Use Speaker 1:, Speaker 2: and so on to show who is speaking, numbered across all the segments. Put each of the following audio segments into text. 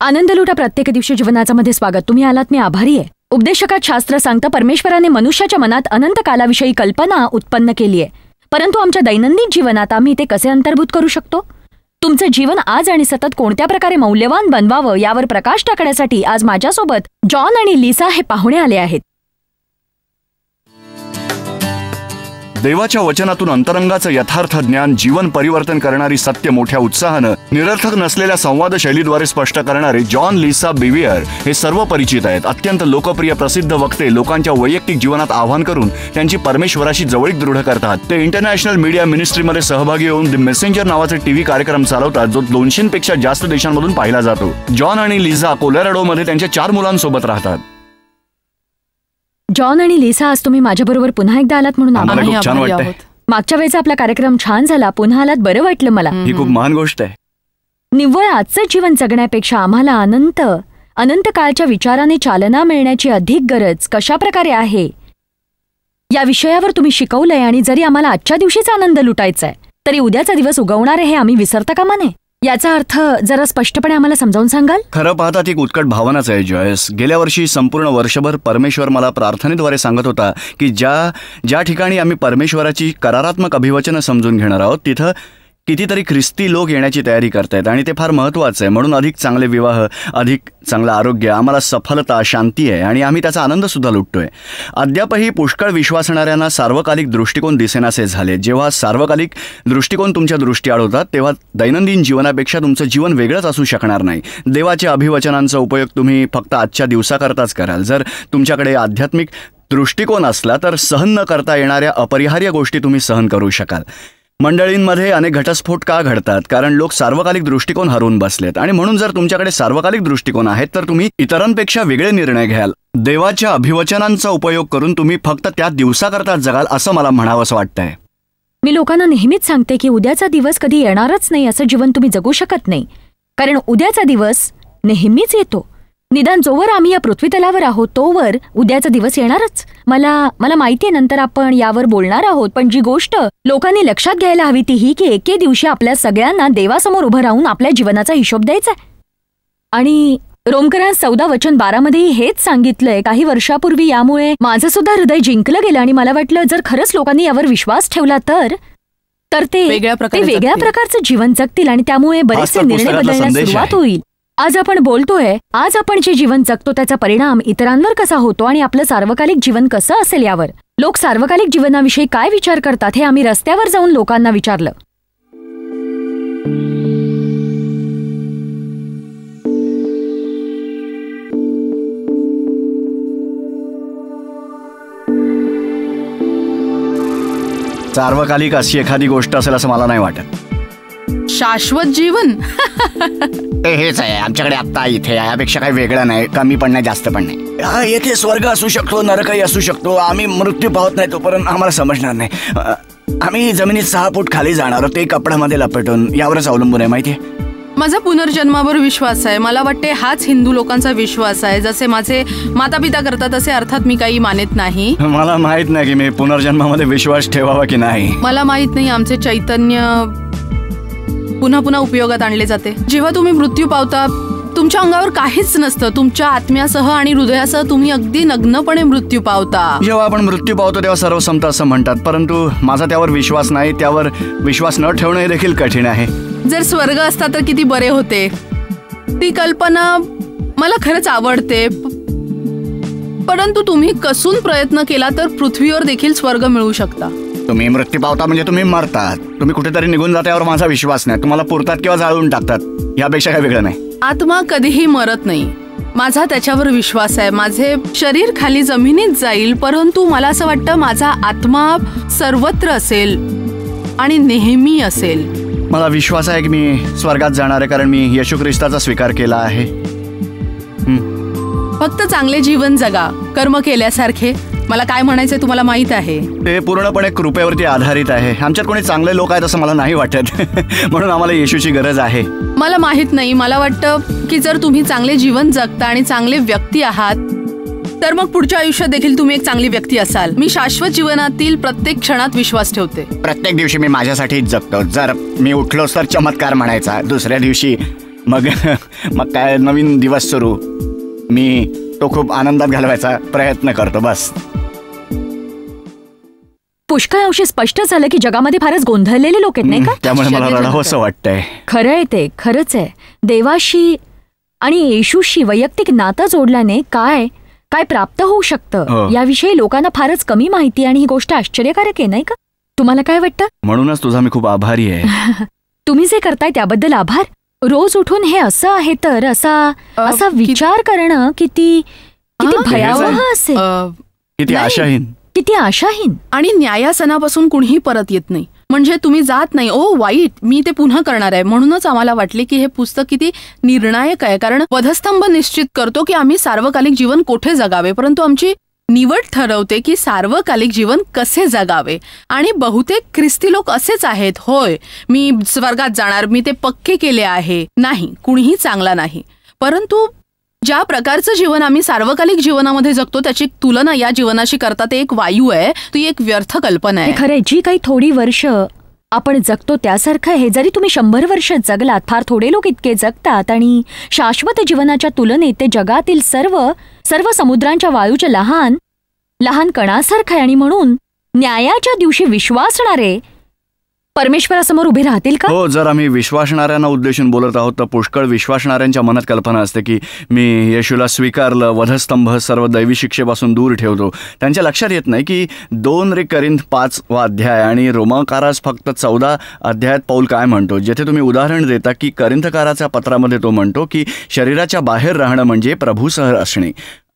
Speaker 1: आनंद लुटा प्रत्येक दिवशी जीवनाचा मध्ये स्वागत. तुम्ही आलात, मी आभारी आहे. उपदेशकात शास्त्र सांगतं परमेश्वराने मनुष्याच्या मनात अनंत कालाविषयी कल्पना उत्पन्न केली आहे, परंतु आमच्या दैनंदिन जीवनात आम्ही ते कसे अंतर्भूत करू शकतो? तुमचं जीवन आज आणि सतत कोणत्या प्रकारे मौल्यवान बनवावं यावर प्रकाश टाकण्यासाठी आज माझ्यासोबत जॉन आणि लिसा हे पाहुणे आले आहेत.
Speaker 2: देवाच्या वचनातून अंतरंगाचं यथार्थ ज्ञान, जीवन परिवर्तन करणारी सत्य मोठ्या उत्साहानं, निरर्थक नसलेल्या संवाद शैलीद्वारे स्पष्ट करणारे जॉन लिसा बिवियर हे सर्व परिचित आहेत. अत्यंत लोकप्रिय प्रसिद्ध वक्ते लोकांच्या वैयक्तिक जीवनात आव्हान करून त्यांची परमेश्वराशी जवळीक दृढ करतात. ते इंटरनॅशनल मीडिया मिनिस्ट्रीमध्ये सहभागी होऊन द मेसेंजर नावाचे टीव्ही कार्यक्रम चालवतात, जो 200 पेक्षा जास्त देशांमधून पाहिला जातो. जॉन आणि लिसा कोलोराडोमध्ये त्यांच्या 4 मुलांसोबत राहतात.
Speaker 1: जॉन आणि लिसा, आज तुम्ही माझ्याबरोबर पुन्हा एकदा आलात म्हणून
Speaker 2: आम्हाला खूप छान वाटतंय.
Speaker 1: मागच्या वेळेचा आपला कार्यक्रम छान झाला, पुन्हा आलात, बरं वाटलं मला.
Speaker 2: ही खूप महान गोष्ट आहे.
Speaker 1: निव्वळ आजचं जीवन जगण्यापेक्षा आम्हाला अनंत काळच्या विचाराने चालना मिळण्याची अधिक गरज कशा प्रकारे आहे या विषयावर तुम्ही शिकवलंय. आणि जरी आम्हाला आजच्या दिवशीचा आनंद लुटायचा आहे, तरी उद्याचा दिवस उगवणार आहे हे आम्ही विसरता कामा नये. याचा अर्थ जरा स्पष्टपणे आम्हाला समजावून सांगाल?
Speaker 2: खरं पाहता ती एक उत्कट भावनाच आहे जॉयस. गेल्या वर्षी संपूर्ण वर्षभर परमेश्वर मला प्रार्थनेद्वारे सांगत होता की ज्या ठिकाणी आम्ही परमेश्वराची करारात्मक अभिवचनं समजून घेणार आहोत, तिथं कितीतरी ख्रिस्ती लोक येण्याची तयारी करतायत आणि ते फार महत्त्वाचं आहे. म्हणून अधिक चांगले विवाह, अधिक चांगलं आरोग्य, आम्हाला सफलता, शांती आहे आणि आम्ही त्याचा आनंदसुद्धा लुटतोय. अद्यापही पुष्कळ विश्वासणाऱ्यांना सार्वकालिक दृष्टिकोन दिसेनासे झाले. जेव्हा सार्वकालिक दृष्टिकोन तुमच्या दृष्टीआड होतात, तेव्हा दैनंदिन जीवनापेक्षा तुमचं जीवन वेगळंच असू शकणार नाही. देवाच्या अभिवचनांचा उपयोग तुम्ही फक्त आजच्या दिवसाकरताच कराल. जर तुमच्याकडे आध्यात्मिक दृष्टिकोन असला तर सहन न करता येणाऱ्या अपरिहार्य गोष्टी तुम्ही सहन करू शकाल. मंडळींमध्ये अनेक घटस्फोट का घडतात? कारण लोक सार्वकालिक दृष्टिकोन हरवून बसलेत. आणि म्हणून जर तुमच्याकडे सार्वकालिक दृष्टिकोन आहेत तर तुम्ही इतरांपेक्षा वेगळे निर्णय घ्याल. देवाच्या अभिवचनांचा उपयोग करून तुम्ही फक्त त्या दिवसाकरता जगाल, असं मला म्हणावंसं वाटतंय.
Speaker 1: मी लोकांना नेहमीच सांगते की उद्याचा दिवस कधी येणारच नाही असं जीवन तुम्ही जगू शकत नाही, कारण उद्याचा दिवस नेहमीच येतो. निदान जोवर आम्ही या पृथ्वीतलावर आहोत तोवर उद्याचा दिवस येणारच. मला माहितीये नंतर आपण यावर बोलणार आहोत, पण जी गोष्ट लोकांनी लक्षात घ्यायला हवी ती ही की एके दिवशी आपल्या सगळ्यांना देवासमोर उभं राहून आपल्या जीवनाचा हिशोब द्यायचा आहे. आणि रोमकरांस 14:12 मध्येही हेच सांगितलंय. काही वर्षापूर्वी यामुळे माझं सुद्धा हृदय जिंकलं गेलं आणि मला वाटलं जर खरंच लोकांनी यावर विश्वास ठेवला तर ते वेगळ्या प्रकारचं जीवन जगतील आणि त्यामुळे बरेचसे निर्णय बदलण्यास सुरुवात होईल. आज आपण बोलतोय, आज आपण जे जीवन जगतो त्याचा परिणाम इतरांवर कसा होतो आणि आपलं सार्वकालिक जीवन कसं असेल यावर. लोक सार्वकालिक जीवनाविषयी काय विचार करतात हे आम्ही रस्त्यावर जाऊन लोकांना विचारलं.
Speaker 2: सार्वकालिक अशी एखादी गोष्ट असेल असं मला नाही वाटत.
Speaker 3: शाश्वत जीवन
Speaker 2: हेच आहे आमच्याकडे आता इथे. यापेक्षा काही वेगळं नाही, कमी पण नाही, जास्त पण नाही. येथे स्वर्ग असू शकतो, नरकही असू शकतो. आम्ही मृत्यू पाहत नाही तोपर्यंत आम्हाला समजणार नाही. आम्ही जमिनीत 6 फूट खाली जाणार, ते कपड्यामध्ये लपेटून, यावरच अवलंबून आहे. माहितीये,
Speaker 3: माझा पुनर्जन्मावर विश्वास आहे. मला वाटते हाच हिंदू लोकांचा विश्वास आहे. जसे माझे माता पिता करतात तसे अर्थात मी काही मानत नाही.
Speaker 2: मला माहित नाही की मी पुनर्जन्मामध्ये विश्वास ठेवावा की नाही.
Speaker 3: मला माहित नाही. आमचे चैतन्य पुन्हा पुन्हा उपयोगात आणले जाते. जेव्हा तुम्ही मृत्यू पावता तुमच्या अंगावर काहीच नसतं. तुमच्या आत्म्यासह आणि हृदयासह तुम्ही अगदी नग्नपणे मृत्यू पावता.
Speaker 2: जेव्हा आपण मृत्यू पावतो तेव्हा सर्व संपतं असं म्हणतात, परंतु माझा त्यावर विश्वास नाही. त्यावर विश्वास न ठेवणे देखील कठीण आहे.
Speaker 3: जर स्वर्ग असता तर किती बरे होते. ती कल्पना मला खरंच आवडते, परंतु तुम्ही कसून प्रयत्न केला तर पृथ्वीवर देखील स्वर्ग मिळू शकता.
Speaker 2: तुम्ही मृत्यू पावता म्हणजे तुम्ही मरतात. तुम्ही कुठेतरी निघून जाता यावर माझा विश्वास नाही. तुम्हाला पुरतात किंवा जाळून टाकतात, यापेक्षा काही वेगळं नाही.
Speaker 3: आत्मा कधीही मरत नाही, माझा त्याच्यावर विश्वास आहे. माझे शरीर खाली जमिनीत जाईल, परंतु मला असं वाटतं माझा आत्मा सर्वत्र असेल आणि नेहमी असेल.
Speaker 2: मला विश्वास आहे की मी स्वर्गात जाणार आहे, कारण मी येशू ख्रिस्ताचा स्वीकार केला आहे.
Speaker 3: फक्त चांगले जीवन जगा, कर्म केल्यासारखे. मला काय म्हणायचंय तुम्हाला माहित आहे,
Speaker 2: ते पूर्णपणे कृपेवरती आधारित आहे. आमच्यात कोणी चांगले लोक आहेत असं मला नाही वाटत. म्हणून आम्हाला येशूची गरज आहे.
Speaker 3: मला माहित नाही. मला वाटतं की जर तुम्ही चांगले जीवन जगता आणि चांगले व्यक्ती आहात तर मग पुढच्या आयुष्यात देखील तुम्ही एक चांगली व्यक्ती असाल. मी शाश्वत जीवनातील प्रत्येक क्षणात विश्वास ठेवते.
Speaker 2: प्रत्येक दिवशी मी माझ्यासाठीच जगतो. जर मी उठलोच तर चमत्कार म्हणायचा, दुसऱ्या दिवशी मग मग काय नवीन दिवस सुरू, मी तो खूप आनंदात घालवायचा प्रयत्न करतो बस.
Speaker 1: पुष्कळ अंशी स्पष्ट झालं की जगामध्ये फारच गोंधळलेले लोक आहेत, नाही का?
Speaker 2: त्यामुळे मला रडावं असं वाटतंय.
Speaker 1: खरं आहे ते, खरंच आहे. देवाशी आणि येशूशी वैयक्तिक नातं जोडल्याने काय काय प्राप्त होऊ शकतं याविषयी लोकांना फारच कमी माहिती, आणि ही गोष्ट आश्चर्यकारक आहे, नाही का? तुम्हाला काय वाटतं?
Speaker 2: म्हणूनच तुझा मी खूप आभारी आहे.
Speaker 1: तुम्ही जे करताय त्याबद्दल आभार. रोज उठून हे असं आहे तर असा विचार करणं किती भयावह असेल,
Speaker 2: किती आशाहीन,
Speaker 1: किती आशाहीन.
Speaker 3: आणि न्यायासनापासून कुणीही परत येत नाही. म्हणजे तुम्ही जात नाही, ओ वाईट, मी ते पुन्हा करणार आहे. म्हणूनच आम्हाला वाटले की हे पुस्तक किती निर्णायक आहे, कारण वधस्तंभ निश्चित करतो की आम्ही सार्वकालिक जीवन कोठे जगावे, परंतु आमची निवड ठरवते की सार्वकालिक जीवन कसे जगावे. आणि बहुतेक ख्रिस्ती लोक असेच आहेत. होय, मी स्वर्गात जाणार, मी ते पक्के केले आहे. नाही, कुणीही चांगला नाही. परंतु ज्या प्रकारचं जीवन आम्ही सार्वकालिक जीवनामध्ये जगतो त्याची तुलना या जीवनाशी करता ते एक वायू आहे, ती एक व्यर्थ कल्पना आहे.
Speaker 1: खरंय, जी काही थोडी वर्ष आपण जगतो त्यासारखं आहे. जरी तुम्ही 100 वर्ष जगलात, फार थोडे लोक इतके जगतात, आणि शाश्वत जीवनाच्या तुलनेत ते जगातील सर्व समुद्रांच्या वाळूच्या लहान लहान कणासारखं आहे. आणि म्हणून न्यायाच्या दिवशी विश्वासणारे परमेश्वरासमोर उभे राहतील का?
Speaker 2: हो, जर आम्ही विश्वासणाऱ्यांना उद्देशून बोलत आहोत तर पुष्कळ विश्वासणाऱ्यांच्या मनात कल्पना असते की मी येशूला स्वीकारलं, वधस्तंभ सर्व दैवी शिक्षेपासून दूर ठेवतो. त्यांच्या लक्षात येत नाही की 2 कोरिंथ 5 अध्याय आणि रोमकारास फक्त 14 अध्यायात पौल काय म्हणतो, जेथे तुम्ही उदाहरण देता की करिंथकाराच्या पत्रामध्ये तो म्हणतो की शरीराच्या बाहेर राहणं म्हणजे प्रभूसह असणे.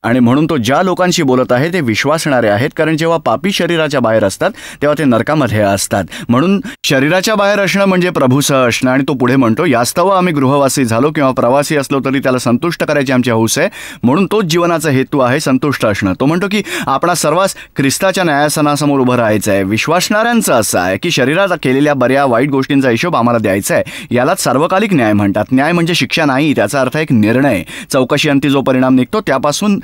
Speaker 2: आणि म्हणून तो ज्या लोकांशी बोलत आहे ते विश्वासणारे आहेत, कारण जेव्हा पापी शरीराच्या बाहेर असतात तेव्हा ते नरकामध्ये असतात. म्हणून शरीराच्या बाहेर असणं म्हणजे प्रभूसह असणं. आणि तो पुढे म्हणतो, यास्तव आम्ही गृहवासी झालो किंवा प्रवासी असलो तरी त्याला संतुष्ट करायची आमची हौस आहे, म्हणून तोच जीवनाचा हेतू आहे, संतुष्ट असणं. तो म्हणतो की आपणा सर्वांस ख्रिस्ताच्या न्यायासनासमोर उभं राहायचं आहे. विश्वासणाऱ्यांचं असं आहे की शरीरात केलेल्या बऱ्या वाईट गोष्टींचा हिशोब आम्हाला द्यायचा आहे. यालाच सार्वकालिक न्याय म्हणतात. न्याय म्हणजे शिक्षा नाही, त्याचा अर्थ एक निर्णय. चौकशी अंती जो परिणाम निघतो त्यापासून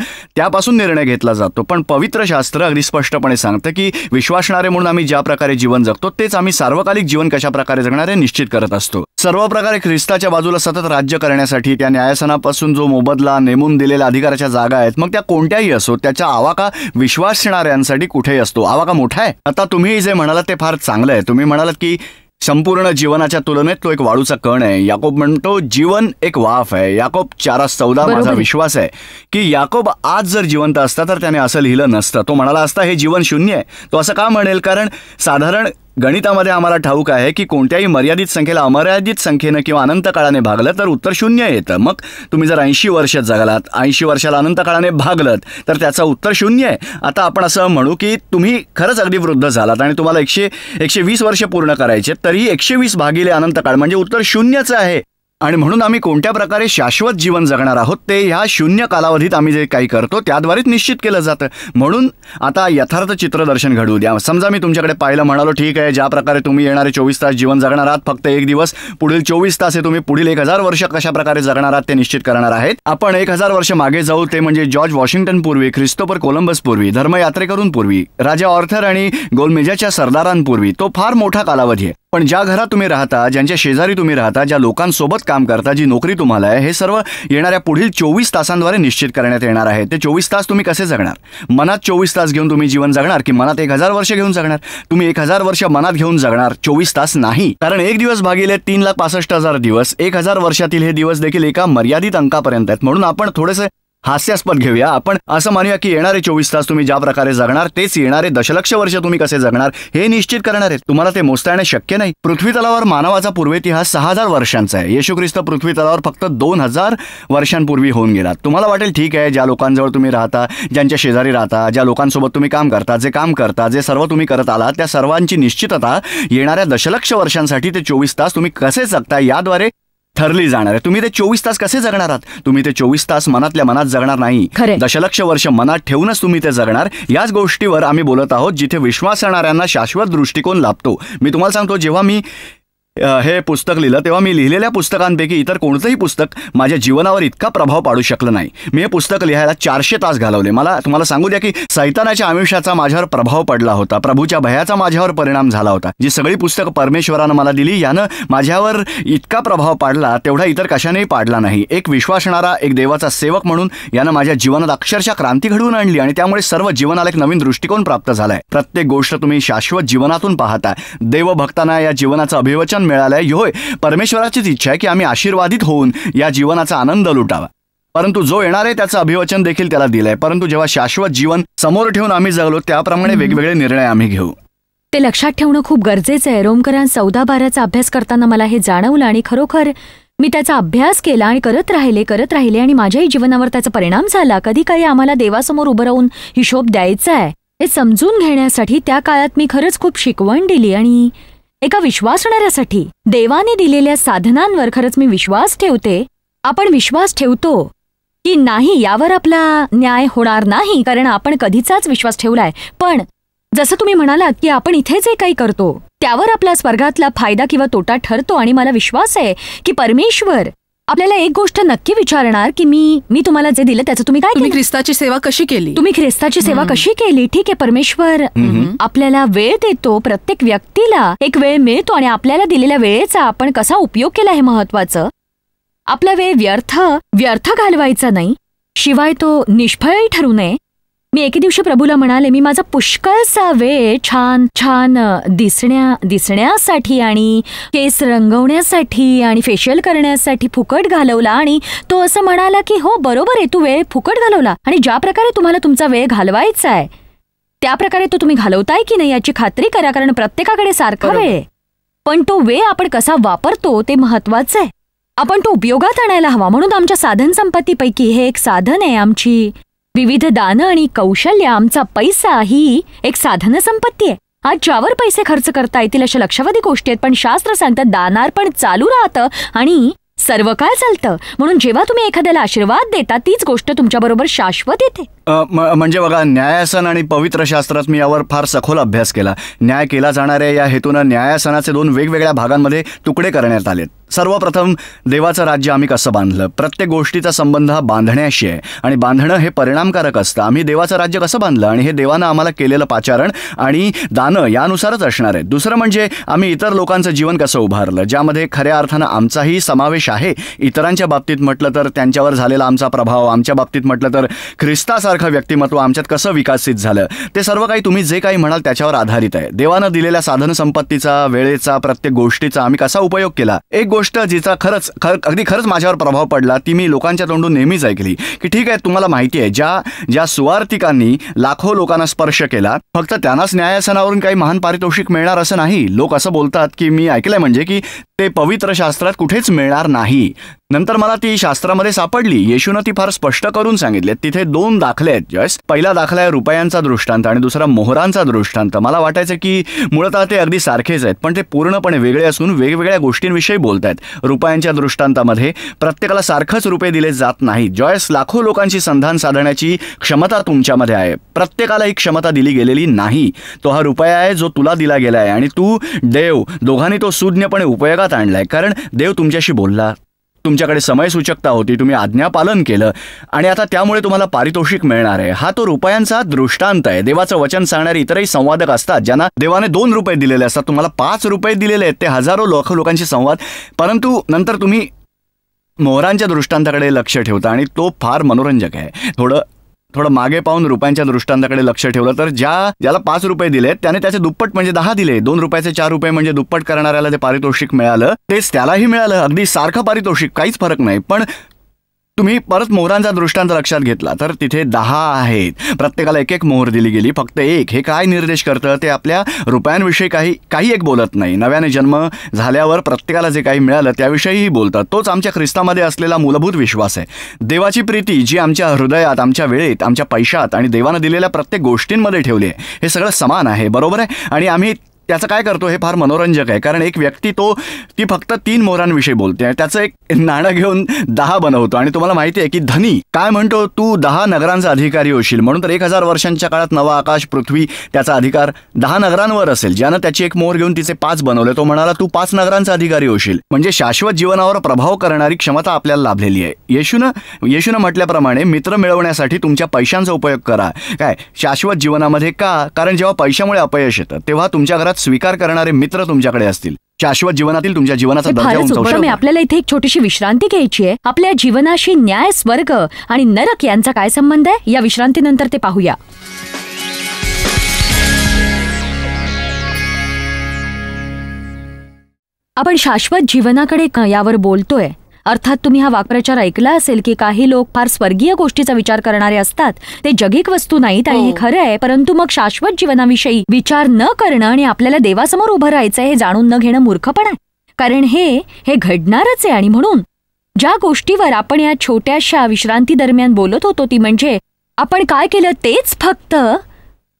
Speaker 2: निर्णय घेतला जातो. पण पवित्र शास्त्र अगदी स्पष्टपणे सांगतं की विश्वासणारे म्हणून आम्ही ज्या प्रकारे जीवन जगतो तेच आम्ही सार्वकालिक जीवन कशा प्रकारे जगणार हे निश्चित करत असतो. सर्व प्रकारे ख्रिस्ताच्या बाजूला सतत राज्य करण्यासाठी त्या न्यायासनापासून जो मोबदला, नेमून दिलेल्या अधिकाराच्या जागा आहेत, मग त्या कोणत्याही असो, त्याचा आवाका विश्वासणाऱ्यांसाठी कुठेही असतो. आवाका मोठा आहे. आता तुम्ही जे म्हणालात ते फार चांगलं आहे. तुम्ही म्हणालात की संपूर्ण जीवनाच्या तुलनेत तो एक वाळूचा कण आहे. याकोब म्हणतो जीवन एक वाफ आहे. याकोब 4:14 माझा विश्वास आहे की याकोब आज जर जिवंत असता तर त्याने असं लिहिलं नसतं. तो म्हणाला असता हे जीवन शून्य आहे. तो असं का म्हणेल? कारण साधारण गणितामध्ये आम्हाला ठाऊक आहे की कोणत्याही मर्यादित संख्येला अमर्यादित संख्येनं किंवा अनंत काळाने भागलं तर उत्तर 0 येतं. मग तुम्ही जर 80 वर्ष जगलात, 80 वर्षाला अनंत काळाने भागलत तर त्याचं उत्तर 0 आहे. आता आपण असं म्हणू की तुम्ही खरंच अगदी वृद्ध झालात आणि तुम्हाला 120 वर्ष पूर्ण करायचे, तरी 120 भागिले अनंत काळ म्हणजे उत्तर 0च आहे. आणि म्हणून आम्ही कोणत्या प्रकारे शाश्वत जीवन जगणार आहोत ते ह्या 0 कालावधीत आम्ही जे काही करतो त्याद्वारेच निश्चित केलं जातं. म्हणून आता यथार्थ चित्रदर्शन घडवू द्या. समजा मी तुमच्याकडे पाहिलं, म्हणालो ठीक आहे, ज्या प्रकारे तुम्ही येणारे 24 तास जीवन जगणार आहात, फक्त एक दिवस, पुढील 24 तास हे तुम्ही पुढील 1000 वर्ष कशा प्रकारे जगणार आहात ते निश्चित करणार आहेत. आपण 1000 वर्ष मागे जाऊ. ते म्हणजे जॉर्ज वॉशिंग्टन पूर्वी, ख्रिस्तोफर कोलंबस पूर्वी, धर्मयात्रेकरूंपूर्वी, राजा ऑर्थर आणि गोलमेजाच्या सरदारांपूर्वी. तो फार मोठा कालावधी आहे. पण ज्या घरात तुम्ही राहता, ज्यांच्या शेजारी तुम्ही राहता, ज्या लोकांसोबत काम करता, जी नोकरी तुम्हाला आहे, हे सर्व येणाऱ्या पुढील 24 तासांद्वारे निश्चित करण्यात येणार आहे. ते 24 तास तुम्ही कसे जगणार? मनात 24 तास घेऊन तुम्ही जीवन जगणार की मनात 1000 वर्ष घेऊन जगणार? तुम्ही 1000 वर्ष मनात घेऊन जगणार, 24 तास नाही. कारण एक दिवस भागिले 3,65,000 दिवस, 1000 वर्षातील हे दिवस देखील एका मर्यादित अंकापर्यंत आहेत. म्हणून आपण थोडेसे हास्यास्पद घेऊया. आपण असं मानूया की येणारे 24 तास तुम्ही ज्या प्रकारे जगणार तेच येणारे दशलक्ष वर्ष तुम्ही कसे जगणार हे निश्चित करणार आहेत. तुम्हाला ते मोजता येणे शक्य नाही. पृथ्वी तलावर मानवाचा पूर्वेतिहास 6000 वर्षांचा आहे. येशू ख्रिस्त पृथ्वी तलावर फक्त 2000 वर्षांपूर्वी होऊन गेलात. तुम्हाला वाटेल ठीक आहे, ज्या लोकांजवळ तुम्ही राहता, ज्यांच्या शेजारी राहता, ज्या लोकांसोबत तुम्ही काम करता, जे काम करता, जे सर्व तुम्ही करत आलात, त्या सर्वांची निश्चितता येणाऱ्या दशलक्ष वर्षांसाठी ते 24 तास तुम्ही कसे जगता याद्वारे ठरली जाणार आहे. तुम्ही ते 24 तास कसे जगणार आहात? तुम्ही ते 24 तास मनातल्या मनात जगणार नाही. दशलक्ष वर्ष मनात ठेवूनच तुम्ही ते जगणार. याच गोष्टीवर आम्ही बोलत आहोत जिथे विश्वास असणाऱ्यांना शाश्वत दृष्टिकोन लाभतो. मी तुम्हाला सांगतो, जेव्हा मी हे पुस्तक लिहिलं तेव्हा मी लिहिलेल्या पुस्तकांपैकी इतर कोणतंही पुस्तक माझ्या जीवनावर इतका प्रभाव पाडू शकलं नाही. मी हे पुस्तक लिहायला 400 तास घालवले. मला तुम्हाला सांगू द्या की सैतानाच्या आमिषाचा माझ्यावर प्रभाव पडला होता, प्रभूच्या भयाचा माझ्यावर परिणाम झाला होता. जी सगळी पुस्तकं परमेश्वरानं मला दिली यानं माझ्यावर इतका प्रभाव पाडला तेवढा इतर कशानेही पाडला नाही. एक विश्वासणारा, एक देवाचा सेवक म्हणून यानं माझ्या जीवनात अक्षरशः क्रांती घडवून आणली आणि त्यामुळे सर्व जीवनाला एक नवीन दृष्टिकोन प्राप्त झालाय. प्रत्येक गोष्ट तुम्ही शाश्वत जीवनातून पाहता. देवभक्तांना या जीवनाचं अभिवचन मिळालंय. होय, परमेश्वराचीच इच्छा आहे की आम्ही आशीर्वादित होऊन या जीवनाचा आनंद लुटावा. परंतु जो येणार आहे त्याचं अभिवचन देखील त्याला दिलंय. परंतु जेव्हा शाश्वत जीवन समोर ठेवून आम्ही जगलो त्याप्रमाणे वेगवेगळे निर्णय आम्ही घेऊ.
Speaker 1: ते लक्षात ठेवणं खूप गरजेचं आहे. रोमकरांत 14:12चा अभ्यास करताना मला हे जाणवलं आणि खरोखर मी त्याचा अभ्यास केला आणि करत राहिले आणि माझ्याही जीवनावर त्याचा परिणाम झाला. कधी काही आम्हाला देवासमोर उभं राहून हिशोब द्यायचा आहे हे समजून घेण्यासाठी त्या काळात मी खरंच खूप शिकवण दिली. आणि एका विश्वासणाऱ्यासाठी देवाने दिलेल्या साधनांवर खरंच मी विश्वास ठेवते. आपण विश्वास ठेवतो की नाही यावर आपला न्याय होणार नाही, कारण आपण कधीचाच विश्वास ठेवलाय. पण जसं तुम्ही म्हणालात की आपण इथे जे काही करतो त्यावर आपला स्वर्गातला फायदा किंवा तोटा ठरतो. आणि मला विश्वास आहे की परमेश्वर आपल्याला एक गोष्ट नक्की विचारणार की मी तुम्हाला जे दिलं त्याचं तुम्ही काय केलं?
Speaker 3: ख्रिस्ताची सेवा कशी केली?
Speaker 1: तुम्ही ख्रिस्ताची सेवा कशी केली? ठीक आहे, परमेश्वर आपल्याला वेळ देतो. प्रत्येक व्यक्तीला एक वेळ मिळतो आणि आपल्याला दिलेल्या वेळेचा आपण कसा उपयोग केला हे महत्वाचं. आपला वेळ व्यर्थ घालवायचा नाही, शिवाय तो निष्फळही ठरू नये. मी एके दिवशी प्रभूला म्हणाले, मी माझा पुष्कळसा वेळ छान छान दिसण्यासाठी आणि केस रंगवण्यासाठी आणि फेशियल करण्यासाठी फुकट घालवला. आणि तो असं म्हणाला की हो बरोबर आहे, तू वेळ फुकट घालवला आणि ज्या प्रकारे तुम्हाला तुमचा वेळ घालवायचा आहे त्या प्रकारे तो तुम्ही घालवताय की नाही याची खात्री करा, कारण प्रत्येकाकडे सारखा वेळ आहे. पण तो वेळ आपण कसा वापरतो ते महत्वाचं आहे. आपण तो उपयोगात आणायला हवा. म्हणून आमच्या साधन संपत्तीपैकी हे एक साधन आहे. आमची विविध दानं आणि कौशल्य, आमचा पैसा ही एक साधन संपत्ती आहे. आज ज्यावर पैसे खर्च करता येतील अशा लक्षावधी गोष्टी आहेत. पण शास्त्र सांगतं दानार्पण चालू राहतं आणि सर्व काळ चालतं. म्हणून जेव्हा तुम्ही एखाद्याला आशीर्वाद देता तीच गोष्ट तुमच्याबरोबर शाश्वत येते.
Speaker 2: म्हणजे बघा, न्यायासन आणि पवित्र शास्त्रात मी यावर फार सखोल अभ्यास केला. न्याय केला जाणाऱ्या या हेतूनं न्यायासनाचे 2 वेगवेगळ्या भागांमध्ये तुकडे करण्यात आलेत. सर्वप्रथम देवाचं राज्य आम्ही कसं बांधलं. प्रत्येक गोष्टीचा संबंध हा बांधण्याशी आहे आणि बांधणं हे परिणामकारक असतं. आम्ही देवाचं राज्य कसं बांधलं आणि हे देवानं आम्हाला केलेलं पाचारण आणि दानं यानुसारच असणार आहे. दुसरं म्हणजे आम्ही इतर लोकांचं जीवन कसं उभारलं, ज्यामध्ये खऱ्या अर्थानं आमचाही समावेश आहे. इतरांच्या बाबतीत म्हटलं तर त्यांच्यावर झालेला आमचा प्रभाव, आमच्या बाबतीत म्हटलं तर ख्रिस्तासारखं व्यक्तिमत्व आमच्यात कसं विकसित झालं, ते सर्व काही तुम्ही जे काही म्हणाल त्याच्यावर आधारित आहे. देवानं दिलेल्या साधन संपत्तीचा, वेळेचा, प्रत्येक गोष्टीचा आम्ही कसा उपयोग केला. एक गोष्ट जिचा अगदी खरंच माझ्यावर प्रभाव पडला ती मी लोकांच्या तोंडून नेहमीच ऐकली की ठीक आहे, तुम्हाला माहिती आहे ज्या सुवार्तिकांनी लाखो लोकांना स्पर्श केला फक्त त्यांनाच न्यायासनावरून काही महान पारितोषिक मिळणार असं नाही. लोक असं बोलतात की मी ऐकलंय म्हणजे की ते पवित्र शास्त्रात कुठेच मिळणार नाही. नंतर मला ती शास्त्रामध्ये सापडली. येशूनं ती फार स्पष्ट करून सांगितली. तिथे 2 दाखले आहेत जस. पहिला दाखला आहे रुपयांचा दृष्टांत आणि दुसरा मोहरांचा दृष्टांत. मला वाटायचं की मूळतः ते अगदी सारखेच आहेत, पण ते पूर्णपणे वेगळे असून वेगवेगळ्या गोष्टींविषयी बोलत आहेत. रुपयांच्या दृष्टांतामध्ये प्रत्येकाला सारखंच रुपये दिले जात नाहीत. जॉयस, लाखो लोकांची संधान साधण्याची क्षमता तुमच्यामध्ये आहे. प्रत्येकाला ही क्षमता दिली गेलेली नाही. तो हा रुपया आहे जो तुला दिला गेला आहे आणि तू देव दोघांनी तो सुज्ञपणे उपयोगात आणलाय, कारण देव तुमच्याशी बोलला, तुमच्याकडे समयसूचकता होती, तुम्ही आज्ञापालन केलं आणि आता त्यामुळे तुम्हाला पारितोषिक मिळणार आहे. हा तो रुपयांचा दृष्टांत आहे. देवाचं वचन सांगणारे इतरही संवादक असतात ज्यांना देवाने 2 रुपये दिलेले असतात. तुम्हाला 5 रुपये दिलेले आहेत. ते हजारो लोकांशी संवाद. परंतु नंतर तुम्ही मोहरांच्या दृष्टांताकडे लक्ष ठेवता आणि तो फार मनोरंजक आहे. थोडं मागे पाहून रुपयांच्या दृष्टांताकडे लक्ष ठेवलं तर ज्याला 5 रुपये दिलेत त्याने त्याचे दुप्पट म्हणजे 10 दिले. 2 रुपयाचे 4 रुपये म्हणजे दुप्पट करणाऱ्याला ते पारितोषिक मिळालं. तेच त्यालाही मिळालं, अगदी सारखं पारितोषिक, काहीच फरक नाही. पण तुम्ही परत मोहरांचा दृष्टांत लक्षात घेतला तर तिथे 10 आहेत. प्रत्येकाला एक मोहर दिली गेली, फक्त 1. हे काय निर्देश करतं? ते आपल्या रुपयांविषयी काही एक बोलत नाही. नव्याने जन्म झाल्यावर प्रत्येकाला जे काही मिळालं त्याविषयीही बोलतात. तोच आमच्या ख्रिस्तामध्ये असलेला मूलभूत विश्वास आहे. देवाची प्रीती जी आमच्या हृदयात, आमच्या वेळेत, आमच्या पैशात आणि देवानं दिलेल्या प्रत्येक गोष्टींमध्ये ठेवली आहे, हे सगळं समान आहे. बरोबर आहे. आणि आम्ही त्याचं काय करतो हे फार मनोरंजक आहे. कारण एक व्यक्ती ती फक्त 3 मोहरांविषयी बोलते आणि त्याचं एक नाणं घेऊन 10 बनवतो. आणि तुम्हाला माहिती आहे की धनी काय म्हणतो, तू 10 नगरांचा अधिकारी होशील. म्हणून तर 1000 वर्षांच्या काळात नवा आकाश पृथ्वी त्याचा अधिकार 10 नगरांवर असेल. ज्यानं त्याची एक मोहर घेऊन तिचे 5 बनवले, तो म्हणाला तू 5 नगरांचा अधिकारी होशील. म्हणजे शाश्वत जीवनावर प्रभाव करणारी क्षमता आपल्याला लाभलेली आहे. येशूनं म्हटल्याप्रमाणे मित्र मिळवण्यासाठी तुमच्या पैशांचा उपयोग करा. काय शाश्वत जीवनामध्ये का? कारण जेव्हा पैशामुळे अपयश येतं तेव्हा तुमच्या घरात स्वीकार करणारे मित्र तुमच्याकडे असतील. शाश्वत जीवनातील तुमच्या जीवनाचा दर्जा उंचावू.
Speaker 1: आपल्याला इथे एक छोटीशी विश्रांती घ्यायची आहे. आपल्या जीवनाशी न्याय, स्वर्ग आणि नरक यांचा काय संबंध आहे या विश्रांतीनंतर ते पाहूया. आपण शाश्वत जीवनाकडे यावर बोलतोय. अर्थात तुम्ही हा वाक्प्रचार ऐकला असेल की काही लोक फार स्वर्गीय गोष्टीचा विचार करणारे असतात. ते जगिक वस्तू नाहीत आणि हे खरं आहे. परंतु मग शाश्वत जीवनाविषयी विचार न करणं आणि आपल्याला देवासमोर उभं राहायचं हे जाणून न घेणं मूर्खपण आहे. कारण हे घडणारच आहे. आणि म्हणून ज्या गोष्टीवर आपण या छोट्याशा विश्रांती दरम्यान बोलत होतो ती म्हणजे आपण काय केलं तेच फक्त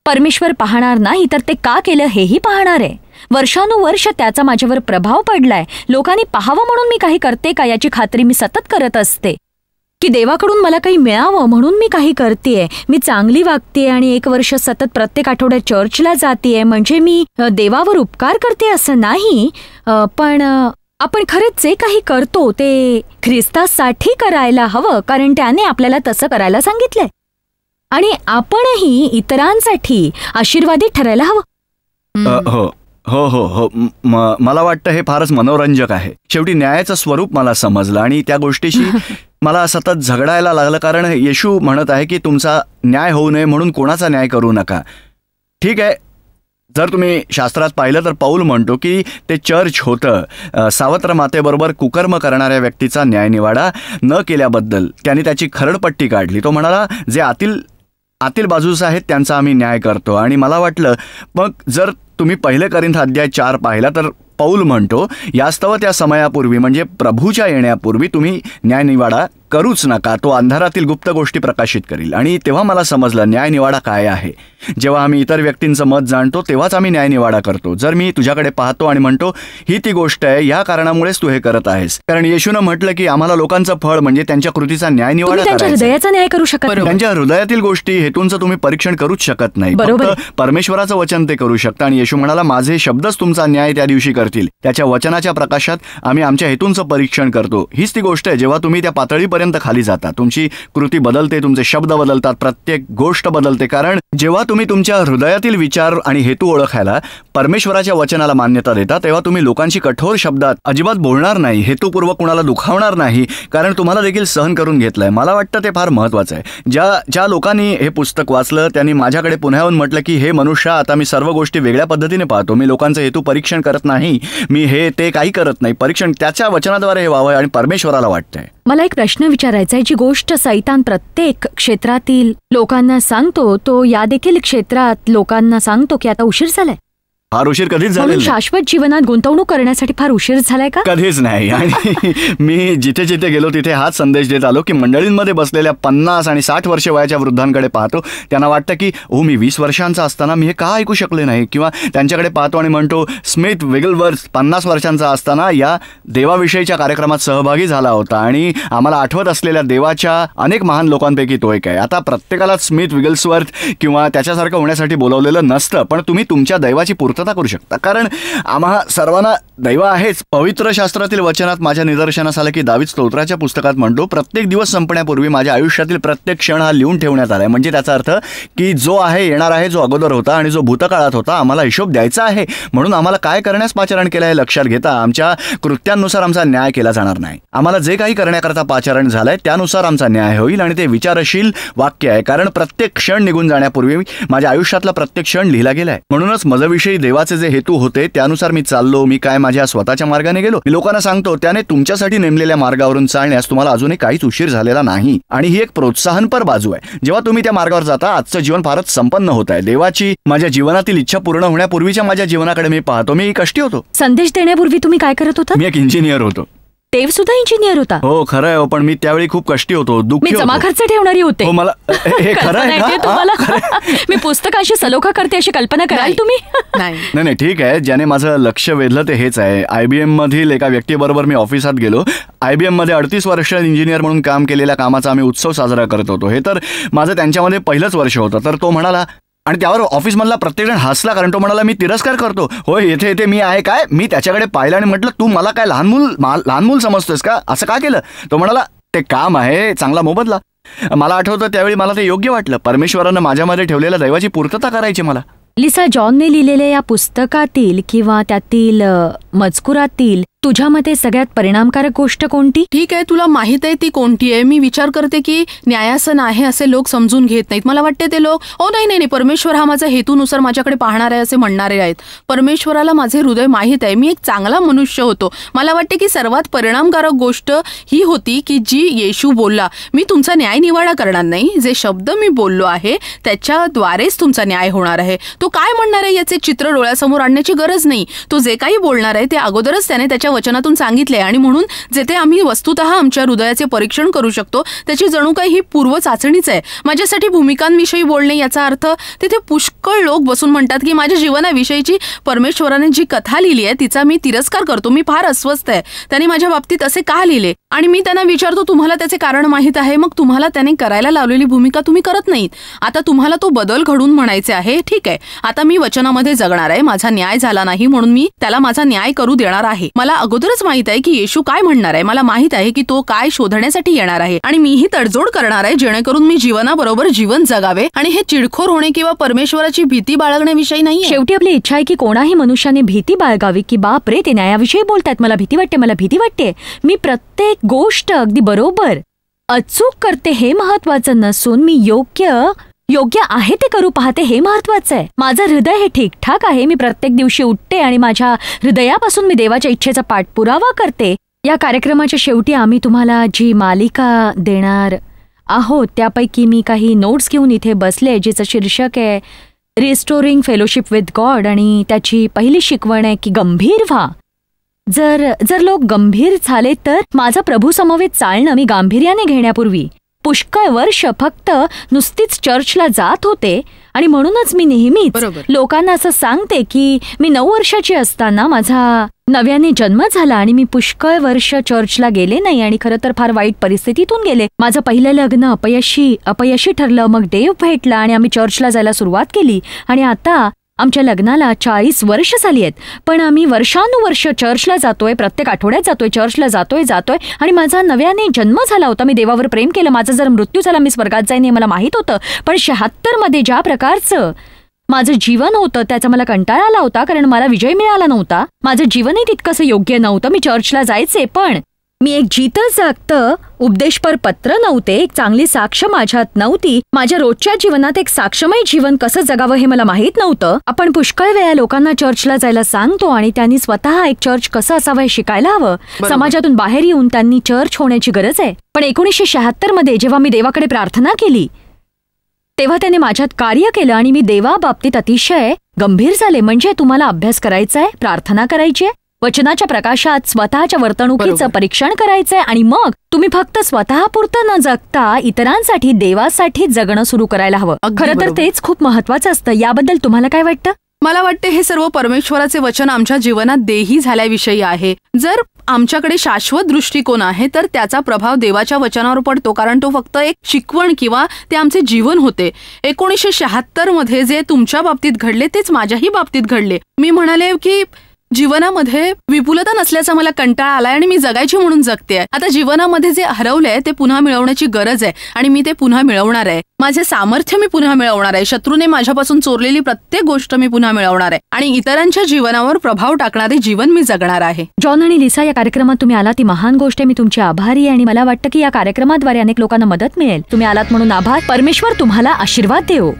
Speaker 1: परमेश्वर पाहणार नाही तर ते का केलं हेही पाहणार आहे. वर्षानुवर्ष त्याचा माझ्यावर प्रभाव पडलाय. लोकांनी पाहावं म्हणून मी काही करते का याची खात्री मी सतत करत असते. की देवाकडून मला काही मिळावं म्हणून मी काही करतेय. मी चांगली वागतेय आणि 1 वर्ष सतत प्रत्येक आठवड्यात चर्चला जातेय म्हणजे मी देवावर उपकार करते असं नाही. पण आपण खरंच जे काही करतो ते ख्रिस्तासाठी करायला हवं, कारण त्याने आपल्याला तसं करायला सांगितलंय. आणि आपणही इतरांसाठी आशीर्वादी ठरायला हवं.
Speaker 2: हो. मला वाटतं हे फारच मनोरंजक आहे. शेवटी न्यायाचं स्वरूप मला समजलं आणि त्या गोष्टीशी मला सतत झगडायला लागलं. कारण येशू म्हणत आहे की तुमचा न्याय होऊ नये म्हणून कोणाचा न्याय करू नका. ठीक आहे, जर तुम्ही शास्त्रात पाहिलं तर पौल म्हणतो की ते चर्च होतं. सावत्र मातेबरोबर कुकर्म करणाऱ्या व्यक्तीचा न्यायनिवाडा न केल्याबद्दल त्यांनी त्याची खरडपट्टी काढली. तो म्हणाला जे आतील बाजूस आहेत त्यांचा आम्ही न्याय करतो. आणि मला वाटलं मग जर तुम्ही 1 कोरिंथ अध्याय 4 पाहिला तर पौल म्हणतो यास्तव त्या समयापूर्वी म्हणजे प्रभूच्या येण्यापूर्वी तुम्ही न्यायनिवाडा करूच नका, तो अंधारातील गुप्त गोष्टी प्रकाशित करील. आणि तेव्हा मला समजलं न्यायनिवाडा काय आहे. जेव्हा आम्ही इतर व्यक्तींचं मत जाणतो तेव्हाच आम्ही न्यायनिवाडा करतो. जर मी तुझ्याकडे पाहतो आणि म्हणतो ही ती गोष्ट आहे, या कारणामुळेच तू हे करत आहेस. कारण येशूनं म्हटलं की आम्हाला लोकांचं फळ म्हणजे त्यांच्या कृतीचा न्यायनिवाडा करायचा.
Speaker 1: हृदयाचा न्याय करू शकत नाही.
Speaker 2: त्यांच्या हृदयातील गोष्टी हेतूंचं तुम्ही परीक्षण करूच शकत नाही. फक्त परमेश्वराचं वचन ते करू शकता. आणि येशू म्हणाला माझे शब्दच तुमचा न्याय त्या दिवशी करतील. त्याच्या वचनाच्या प्रकाशात आम्ही आमच्या हेतूंचं परीक्षण करतो. हीच ती गोष्ट आहे. जेव्हा तुम्ही त्या पातळीपर्यंत खाली जाता तुमची कृती बदलते, तुमचे शब्द बदलतात, प्रत्येक गोष्ट बदलते. कारण जेव्हा तुम्ही तुमच्या हृदयातील विचार आणि हेतू ओळखायला परमेश्वराच्या वचनाला मान्यता देता तेव्हा तुम्ही लोकांशी कठोर शब्दात अजिबात बोलणार नाही, हेतुपूर्वक कुणाला दुखावणार नाही, कारण तुम्हाला देखील सहन करून घेतलंय. मला वाटतं ते फार महत्वाचं आहे. ज्या लोकांनी हे पुस्तक वाचलं त्यांनी माझ्याकडे पुन्हा येऊन म्हटलं की हे मनुष्य, आता मी सर्व गोष्टी वेगळ्या पद्धतीने पाहतो. मी लोकांचं हेतू परीक्षण करत नाही, मी हे ते काही करत नाही. परीक्षण त्याच्या वचनाद्वारे हे व्हावं आणि परमेश्वराला वाटतंय.
Speaker 1: मला एक प्रश्न विचारायचा आहे. जी गोष्ट सैतान प्रत्येक क्षेत्रातील लोकांना सांगतो तो या देखील क्षेत्रात लोकांना सांगतो की आता उशीर झालाय.
Speaker 2: फार उशीर कधीच झालेला नाही.
Speaker 1: शाश्वत जीवनात गुंतवणूक करण्यासाठी फार उशीर झालाय का?
Speaker 2: कधीच नाही. आणि मी जिथे जिथे गेलो तिथे हाच संदेश देत आलो की मंडळींमध्ये बसलेल्या 50 आणि 60 वर्ष वयाच्या वृद्धांकडे पाहतो, त्यांना वाटतं की मी 20 वर्षांचा असताना मी हे का ऐकू शकले नाही. किंवा त्यांच्याकडे पाहतो आणि म्हणतो स्मिथ विगलवर्थ 50 वर्षांचा असताना या देवाविषयीच्या कार्यक्रमात सहभागी झाला होता आणि आम्हाला आठवत असलेल्या देवाच्या अनेक महान लोकांपैकी तो एक आहे. आता प्रत्येकाला स्मिथ विगल्सवर्थ किंवा त्याच्यासारखं होण्यासाठी बोलावलेलं नसतं, पण तुम्ही तुमच्या दैवाची पूर्तता करू शकता. कारण आम्हा सर्वांना दैव आहेच. पवित्र शास्त्रातील वचनात माझ्या निदर्शनास आलं की दावीद स्तोत्राच्या पुस्तकात म्हणतो प्रत्येक दिवस संपण्यापूर्वी माझ्या आयुष्यातील प्रत्येक क्षण हा लिहून ठेवण्यात आलाय. म्हणजे त्याचा अर्थ की जो आहे, येणार आहे, जो अगोदर होता आणि जो भूतकाळात होता, आम्हाला हिशोब द्यायचा आहे. म्हणून आम्हाला काय करण्यास पाचारण केलं हे लक्षात घेता आमच्या कृत्यांनुसार आमचा न्याय केला जाणार नाही. आम्हाला जे काही करण्याकरता पाचारण झालंय त्यानुसार आमचा न्याय होईल. आणि ते विचारशील वाक्य आहे, कारण प्रत्येक क्षण निघून जाण्यापूर्वी माझ्या आयुष्यातला प्रत्येक क्षण लिहिला गेलाय. म्हणूनच माझ्याविषयी देवाचे जे हेतू होते त्यानुसार मी चाललो. मी काय माझ्या स्वतःच्या मार्गाने गेलो. मी लोकांना सांगतो त्याने तुमच्यासाठी नेमलेल्या मार्गावरून चालण्यास तुम्हाला अजूनही काहीच उशीर झालेला नाही. आणि ही एक प्रोत्साहनपर बाजू आहे. जेव्हा तुम्ही त्या मार्गावर जाता आजचं जीवन फारच संपन्न होत आहे. देवाची माझ्या जीवनातील इच्छा पूर्ण होण्यापूर्वीच्या माझ्या जीवनाकडे मी पाहतो. मी कष्टी होतो.
Speaker 1: संदेश देण्यापूर्वी तुम्ही काय करत होता?
Speaker 2: मी एक इंजिनियर होतो.
Speaker 1: देव सुद्धा इंजिनियर होता.
Speaker 2: हो खरं आहे, पण मी त्यावेळी खूप कष्टी होतो,
Speaker 1: मी
Speaker 2: दुःखी
Speaker 1: जमा
Speaker 2: होतो.
Speaker 1: खर्च ठेवणारी होते.
Speaker 2: हो मला हे खरं आहे
Speaker 1: नाही,
Speaker 2: का?
Speaker 1: तुम्हाला मी पुस्तकाशी सलोखा करते अशी कल्पना कराल
Speaker 3: नाही.
Speaker 1: तुम्ही?
Speaker 3: नाही.
Speaker 2: नाही नाही ठीक आहे, ज्याने माझं लक्ष वेधलं ते हेच आहे. IBM मधील एका व्यक्तीबरोबर मी ऑफिसात गेलो. IBM मध्ये 38 वर्ष इंजिनियर म्हणून काम केलेल्या कामाचा आम्ही उत्सव साजरा करत होतो. हे तर माझं त्यांच्यामध्ये पहिलंच वर्ष होतं. तर तो म्हणाला, आणि त्यावर ऑफिसमधला प्रत्येकजण हसला, कारण तो म्हणाला मी तिरस्कार करतो. होय येथे येथे मी आहे काय? मी त्याच्याकडे पाहिलं आणि म्हटलं तू मला काय लहान मूल समजतोस का? असं का केलं? तो म्हणाला ते काम आहे, चांगला मोबदला. मला आठवतं त्यावेळी मला ते योग्य वाटलं. परमेश्वरानं माझ्यामध्ये ठेवलेल्या दैवाची पूर्तता करायची मला.
Speaker 1: लिसा, जॉनने लिहिलेल्या या पुस्तकातील किंवा त्यातील मजकुरातील तुझ्या मते सगळ्यात परिणामकारक गोष्ट कोणती?
Speaker 3: ठीक आहे, तुला माहित आहे ती कोणती आहे. मी विचार करते की न्यायासन आहे असे लोक समजून घेत नाहीत. मला वाटते ते लोक नाही नाही नाही, परमेश्वर हा माझा हेतूनुसार माझ्याकडे पाहणार आहे असे म्हणणारे आहेत. परमेश्वराला माझे हृदय माहीत आहे, मी एक चांगला मनुष्य होतो. मला वाटते की सर्वात परिणामकारक गोष्ट ही होती की जी येशू बोलला, मी तुमचा न्याय निवाडा करणार नाही, जे शब्द मी बोललो आहे त्याच्याद्वारेच तुमचा न्याय होणार आहे. तो काय म्हणणार आहे याचे चित्र डोळ्यासमोर आणण्याची गरज नाही. तो जे काही बोलणार आहे ते अगोदरच त्याने त्याच्या वचनातून सांगितले, आणि म्हणून जेथे आम्ही वस्तुतः आमच्या हृदयाचे परीक्षण करू शकतो त्याची जणू काही ही पूर्व चाचणीच आहे. माझ्यासाठी भूमिकांविषयी बोलणे याचा अर्थ तिथे पुष्कळ लोक बसून म्हणतात की माझ्या जीवनाविषयीची परमेश्वराने जी कथा लिहिली आहे तिचा मी तिरस्कार करतो, मी फार अस्वस्थ आहे, त्याने माझ्या बाबतीत असे का लिहिले? आणि मी त्यांना विचारतो तुम्हाला त्याचे कारण माहीत आहे? मग तुम्हाला त्याने करायला लावलेली भूमिका तुम्ही करत नाहीत. आता तुम्हाला तो बदल घडून म्हणायचे आहे. ठीक आहे, आता मी वचनामध्ये जगणार आहे, माझा न्याय झाला नाही म्हणून मी त्याला माझा न्याय करू देणार आहे. मला अगोदरच माहित आहे की येशू काय म्हणणार आहे, मला माहित आहे की तो काय शोधण्यासाठी येणार आहे, आणि मीही तडजोड करणार आहे जेणेकरून मी जीवनाबरोबर जीवन जगावे. आणि हे चिडखोर होणे किंवा परमेश्वराची भीती बाळगण्याविषयी नाही.
Speaker 1: शेवटी आपली इच्छा आहे की कोणाही मनुष्याने भीती बाळगावी, की बाप रे ते न्यायाविषयी बोलतात, मला भीती वाटते, मला भीती वाटते, मी प्रत्येक गोष्ट अगदी बरोबर अचूक करते हे महत्वाचं नसून मी योग्य आहे ते करू पाहते हे महत्वाचं आहे. माझं हृदय हे ठीकठाक आहे, मी प्रत्येक दिवशी उठते आणि माझ्या हृदयापासून मी देवाच्या इच्छेचा पाठपुरावा करते. या कार्यक्रमाच्या शेवटी आम्ही तुम्हाला जी मालिका देणार आहोत त्यापैकी मी काही नोट्स घेऊन इथे बसले, जिचं शीर्षक आहे रिस्टोरिंग फेलोशिप विथ गॉड, आणि त्याची पहिली शिकवण आहे की गंभीर व्हा. जर लोक गंभीर झाले तर माझं प्रभू समवेत चालणं मी गांभीर्याने घेण्यापूर्वी पुष्कळ वर्ष फक्त नुसतीच चर्चला जात होते, आणि म्हणूनच मी नेहमीच लोकांना असं सांगते की मी 9 वर्षाची असताना माझा नव्याने जन्म झाला आणि मी पुष्कळ वर्ष चर्चला गेले नाही, आणि खरं तर फार वाईट परिस्थितीतून गेले. माझं पहिलं लग्न अपयशी ठरलं, मग देव भेटला आणि आम्ही चर्चला जायला सुरुवात केली, आणि आता आमच्या लग्नाला 40 वर्ष झाली आहेत, पण आम्ही वर्षानुवर्ष चर्चला जातोय, प्रत्येक आठवड्यात जातोय, चर्चला जातोय, आणि माझा नव्याने जन्म झाला होता. मी देवावर प्रेम केलं, माझा जर मृत्यू झाला मी स्वर्गात जाईन हे मला माहीत होतं. पण 76 मध्ये ज्या प्रकारचं माझं जीवन होतं त्याचा मला कंटाळा आला होता, कारण मला विजय मिळाला नव्हता, माझं जीवनही तितकंसं योग्य नव्हतं. मी चर्चला जायचे, पण मी एक जितं जागतं उपदेशपर पत्र नव्हते, एक चांगली साक्ष माझ्यात नव्हती, माझ्या रोजच्या जीवनात एक साक्षमय जीवन कसं जगावं हे मला माहीत नव्हतं. आपण पुष्कळ वेळा लोकांना चर्चला जायला सांगतो आणि त्यांनी स्वतः एक चर्च कसं असावं हे शिकायला हवं. समाजातून बाहेर येऊन त्यांनी चर्च होण्याची गरज आहे. पण 1976 मध्ये जेव्हा मी देवाकडे प्रार्थना केली तेव्हा त्याने माझ्यात कार्य केलं आणि मी देवाबाबतीत अतिशय गंभीर झाले. म्हणजे तुम्हाला अभ्यास करायचा आहे, प्रार्थना करायची आहे, वचनाच्या प्रकाशात स्वतःच्या वर्तणुकीचं परीक्षण करायचंय, आणि मग तुम्ही फक्त स्वतःपुरतं न जगता इतरांसाठी देवासाठी जगणं सुरू करायला हवं. खरं तर तेच खूप महत्वाचं असतं. याबद्दल तुम्हाला काय वाटतं?
Speaker 3: मला वाटते हे सर्व परमेश्वराचे वचन आमच्या जीवनात देही झाल्याविषयी आहे. जर आमच्याकडे शाश्वत दृष्टिकोन आहे तर त्याचा प्रभाव देवाच्या वचनावर पडतो, कारण तो फक्त एक शिकवण किंवा ते आमचे जीवन होते. 1976 मध्ये जे तुमच्या बाबतीत घडले तेच माझ्याही बाबतीत घडले. मी म्हणाले की जीवनामध्ये विपुलता नसल्याचा मला कंटाळा आलाय आणि मी जगायची म्हणून जगते. आता जीवनामध्ये जे हरवलंय ते पुन्हा मिळवण्याची गरज आहे, आणि मी ते पुन्हा मिळवणार आहे. माझे सामर्थ्य मी पुन्हा मिळवणार आहे. शत्रूने माझ्यापासून चोरलेली प्रत्येक गोष्ट मी पुन्हा मिळवणार आहे, आणि इतरांच्या जीवनावर प्रभाव टाकणारे जीवन मी जगणार आहे.
Speaker 1: जॉन आणि लिसा, या कार्यक्रमात तुम्ही आलात ती महान गोष्ट आहे. मी तुमची आभारी आहे, आणि मला वाटतं की या कार्यक्रमाद्वारे अनेक लोकांना मदत मिळेल. तुम्ही आलात म्हणून आभार. परमेश्वर तुम्हाला आशीर्वाद देवो.